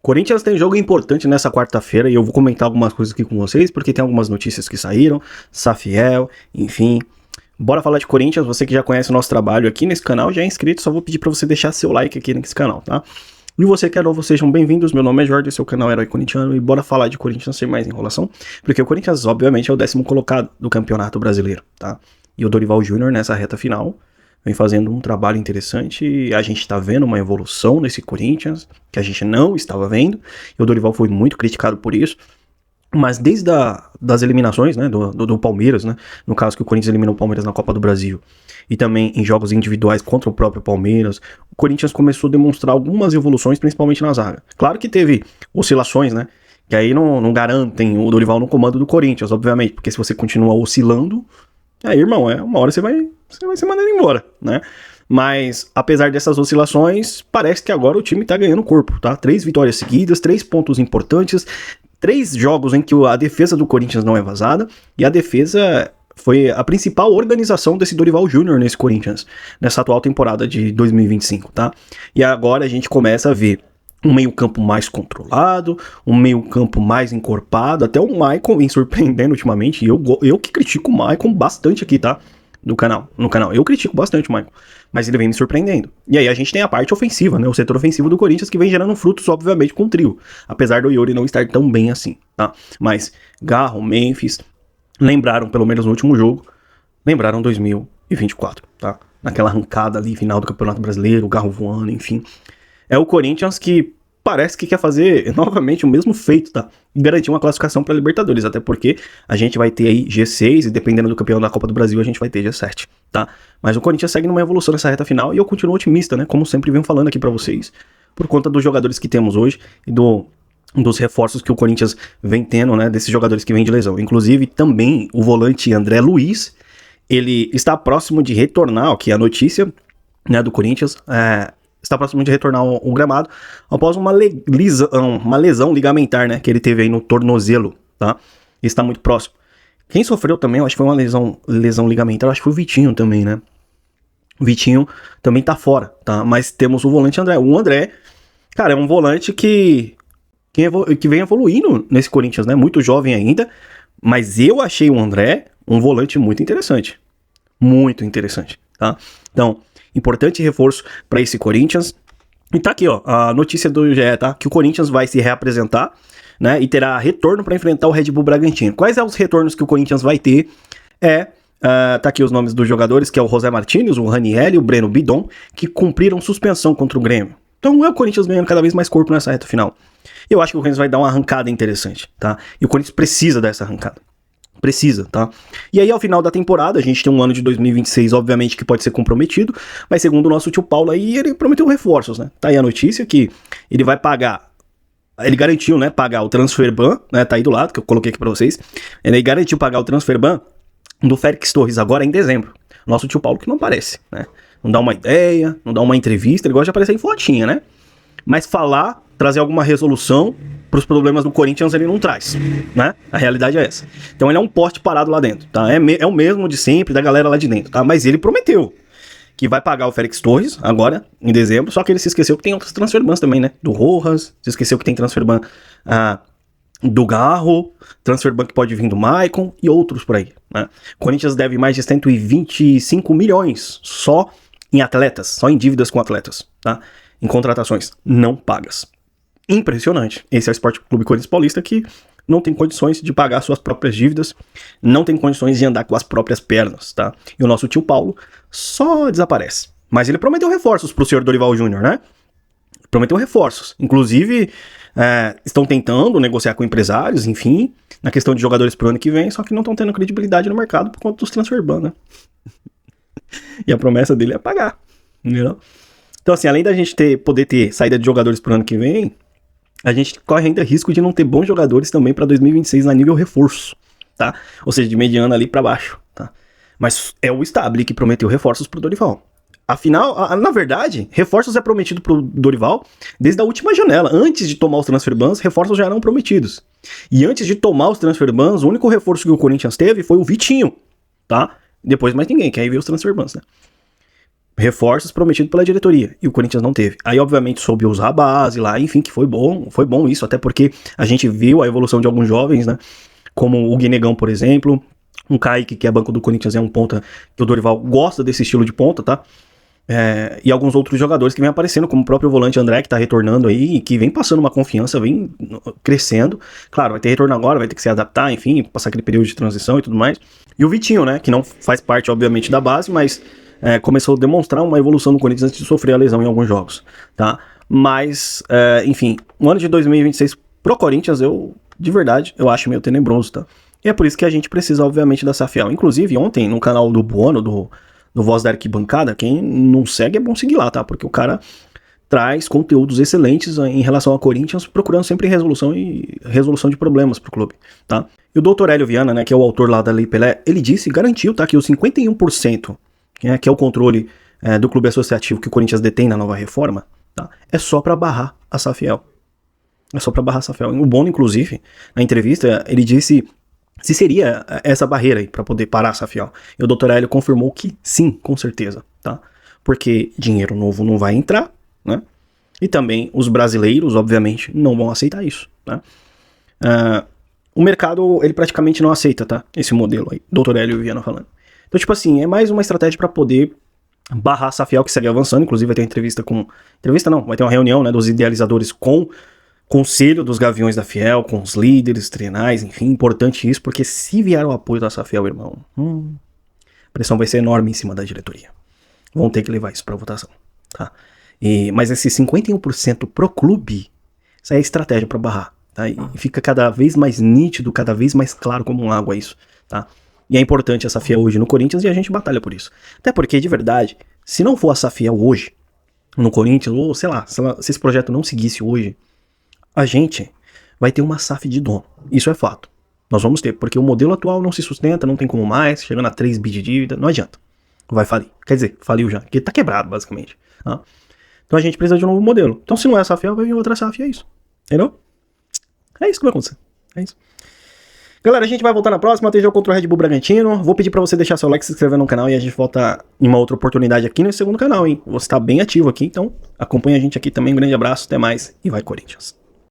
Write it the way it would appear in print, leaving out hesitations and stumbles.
Corinthians tem jogo importante nessa quarta-feira e eu vou comentar algumas coisas aqui com vocês, porque tem algumas notícias que saíram, Safiel, enfim. Bora falar de Corinthians, você que já conhece o nosso trabalho aqui nesse canal, já é inscrito, só vou pedir pra você deixar seu like aqui nesse canal, tá? E você que é novo, sejam bem-vindos, meu nome é Jorge, seu canal Herói Corintiano, e bora falar de Corinthians sem mais enrolação, porque o Corinthians, obviamente, é o 10º colocado do Campeonato Brasileiro, tá? E o Dorival Júnior, nessa reta final, vem fazendo um trabalho interessante, e a gente tá vendo uma evolução nesse Corinthians, que a gente não estava vendo, e o Dorival foi muito criticado por isso, mas desde das eliminações, né, do Palmeiras, né, no caso que o Corinthians eliminou o Palmeiras na Copa do Brasil, e também em jogos individuais contra o próprio Palmeiras, o Corinthians começou a demonstrar algumas evoluções, principalmente na zaga. Claro que teve oscilações, né, que aí não garantem o Dorival no comando do Corinthians, obviamente, porque se você continua oscilando, aí, irmão, uma hora você vai ser mandado embora, né. Mas, apesar dessas oscilações, parece que agora o time tá ganhando corpo, tá? 3 vitórias seguidas, 3 pontos importantes, 3 jogos em que a defesa do Corinthians não é vazada, e a defesa foi a principal organização desse Dorival Júnior nesse Corinthians, nessa atual temporada de 2025, tá? E agora a gente começa a ver um meio-campo mais controlado, um meio-campo mais encorpado, até o Maicon vem surpreendendo ultimamente, e eu que critico o Maicon bastante aqui, tá? No canal. Eu critico bastante o Maicon, mas ele vem me surpreendendo. E aí a gente tem a parte ofensiva, né? O setor ofensivo do Corinthians que vem gerando frutos, obviamente, com o trio. Apesar do Yuri não estar tão bem assim, tá? Mas Garro, Memphis, lembraram, pelo menos no último jogo, lembraram 2024, tá? Naquela arrancada ali, final do Campeonato Brasileiro, o Garro voando, enfim. É o Corinthians que parece que quer fazer novamente o mesmo feito, tá? E garantir uma classificação para Libertadores, até porque a gente vai ter aí G6 e dependendo do campeão da Copa do Brasil a gente vai ter G7, tá? Mas o Corinthians segue numa evolução nessa reta final e eu continuo otimista, né? Como sempre venho falando aqui para vocês, por conta dos jogadores que temos hoje e dos reforços que o Corinthians vem tendo, né? Desses jogadores que vêm de lesão. Inclusive também o volante André Luiz, ele está próximo de retornar, ó, que é a notícia, né, do Corinthians, está próximo de retornar ao gramado após uma lesão ligamentar, né, que ele teve aí no tornozelo, tá? Está muito próximo. Quem sofreu também, eu acho que foi uma lesão ligamentar, eu acho que foi o Vitinho também, né? O Vitinho também tá fora, tá? Mas temos o volante André. O André, cara, é um volante que vem evoluindo nesse Corinthians, né? Muito jovem ainda, mas eu achei o André um volante muito interessante. Muito interessante, tá? Então, importante reforço para esse Corinthians. E tá aqui, ó, a notícia do GE, tá? Que o Corinthians vai se reapresentar, né? E terá retorno para enfrentar o Red Bull Bragantino. Quais são os retornos que o Corinthians vai ter? Tá aqui os nomes dos jogadores, que é o José Martínez, o Raniel e o Breno Bidon, que cumpriram suspensão contra o Grêmio. Então é o Corinthians ganhando cada vez mais corpo nessa reta final. Eu acho que o Corinthians vai dar uma arrancada interessante, tá? E o Corinthians precisa dessa arrancada. Precisa, tá? E aí, ao final da temporada, a gente tem um ano de 2026, obviamente, que pode ser comprometido, mas segundo o nosso tio Paulo aí, ele prometeu reforços, né? Tá aí a notícia que ele vai pagar, ele garantiu, né, pagar o transferban, né, tá aí do lado, que eu coloquei aqui pra vocês, ele garantiu pagar o transferban do Félix Torres agora em dezembro. Nosso tio Paulo que não aparece, né? Não dá uma ideia, não dá uma entrevista, ele gosta de aparecer em fotinha, né? Mas trazer alguma resolução para os problemas do Corinthians ele não traz, né? A realidade é essa. Então ele é um poste parado lá dentro, tá? É o mesmo de sempre, da galera lá de dentro, tá? Mas ele prometeu que vai pagar o Félix Torres agora, em dezembro, só que ele se esqueceu que tem outros transferbans também, né? Do Rojas, se esqueceu que tem transferban do Garro, transferban que pode vir do Maicon e outros por aí, né? O Corinthians deve mais de 125 milhões só em atletas, só em dívidas com atletas, tá? Em contratações não pagas. Impressionante. Esse é o Esporte Clube Corinthians Paulista que não tem condições de pagar suas próprias dívidas, não tem condições de andar com as próprias pernas, tá? E o nosso tio Paulo só desaparece. Mas ele prometeu reforços pro senhor Dorival Júnior, né? Prometeu reforços. Inclusive, estão tentando negociar com empresários, enfim, na questão de jogadores pro ano que vem, só que não estão tendo credibilidade no mercado por conta dos transferban, né? E a promessa dele é pagar, entendeu? Então, assim, além da gente poder ter saída de jogadores pro ano que vem, a gente corre ainda risco de não ter bons jogadores também para 2026 na nível reforço, tá? Ou seja, de mediana ali para baixo, tá? Mas é o Stabile que prometeu reforços pro Dorival. Afinal, na verdade, reforços é prometido pro Dorival desde a última janela. Antes de tomar os transferbans, reforços já eram prometidos. E antes de tomar os transferbans, o único reforço que o Corinthians teve foi o Vitinho, tá? Depois mais ninguém, que aí veio os transferbans, né? reforços prometidos pela diretoria, e o Corinthians não teve. Aí, obviamente, soube usar a base lá, enfim, que foi bom isso, até porque a gente viu a evolução de alguns jovens, né, como o Guinegão, por exemplo, um Kaique, que é banco do Corinthians, é um ponta que o Dorival gosta desse estilo de ponta, tá? E alguns outros jogadores que vem aparecendo, como o próprio volante André, que tá retornando aí, que vem passando uma confiança, vem crescendo. Claro, vai ter retorno agora, vai ter que se adaptar, enfim, passar aquele período de transição e tudo mais. E o Vitinho, né, que não faz parte, obviamente, da base, mas começou a demonstrar uma evolução no Corinthians antes de sofrer a lesão em alguns jogos, tá? Mas, enfim, o ano de 2026 pro Corinthians, de verdade, eu acho meio tenebroso, tá? E é por isso que a gente precisa, obviamente, da SAFiel. Inclusive, ontem, no canal do Buono, do Voz da Arquibancada, quem não segue é bom seguir lá, tá? Porque o cara traz conteúdos excelentes em relação ao Corinthians, procurando sempre resolução de problemas pro clube, tá? E o Dr. Hélio Viana, né, que é o autor lá da Lei Pelé, ele disse, garantiu, tá, que os 51%, que é o controle do clube associativo que o Corinthians detém na nova reforma, tá? É só pra barrar a SAFiel. É só pra barrar a SAFiel. O Bono, inclusive, na entrevista, ele disse se seria essa barreira aí pra poder parar a SAFiel. E o Dr. Hélio confirmou que sim, com certeza, tá? Porque dinheiro novo não vai entrar, né? E também os brasileiros, obviamente, não vão aceitar isso, tá? O mercado, ele praticamente não aceita, tá? Esse modelo aí, Dr. Hélio Viana falando. Então, tipo assim, é mais uma estratégia pra poder barrar a SAFiel, que segue avançando. Inclusive vai ter vai ter uma reunião, né, dos idealizadores com Conselho dos Gaviões da Fiel, com os líderes, treinais, enfim, importante isso, porque se vier o apoio da SAFiel, irmão, a pressão vai ser enorme em cima da diretoria. Vão ter que levar isso pra votação, tá? Mas esse 51% pro clube, isso aí é estratégia pra barrar, tá? E fica cada vez mais nítido, cada vez mais claro como água isso, tá? E é importante a SAFiel hoje no Corinthians e a gente batalha por isso. Até porque, de verdade, se não for a SAFiel hoje no Corinthians, ou sei lá, se esse projeto não seguisse hoje, a gente vai ter uma SAF de dono. Isso é fato. Nós vamos ter, porque o modelo atual não se sustenta, não tem como mais, chegando a 3 bi de dívida, não adianta. Vai falir. Quer dizer, faliu já, porque tá quebrado, basicamente. Tá? Então a gente precisa de um novo modelo. Então se não é a SAFiel, vai vir outra SAF, é isso. Entendeu? É isso que vai acontecer. É isso. Galera, a gente vai voltar na próxima, tem jogo contra o Red Bull Bragantino. Vou pedir pra você deixar seu like, se inscrever no canal e a gente volta em uma outra oportunidade aqui no segundo canal, hein? Você tá bem ativo aqui, então acompanha a gente aqui também. Um grande abraço, até mais e vai Corinthians.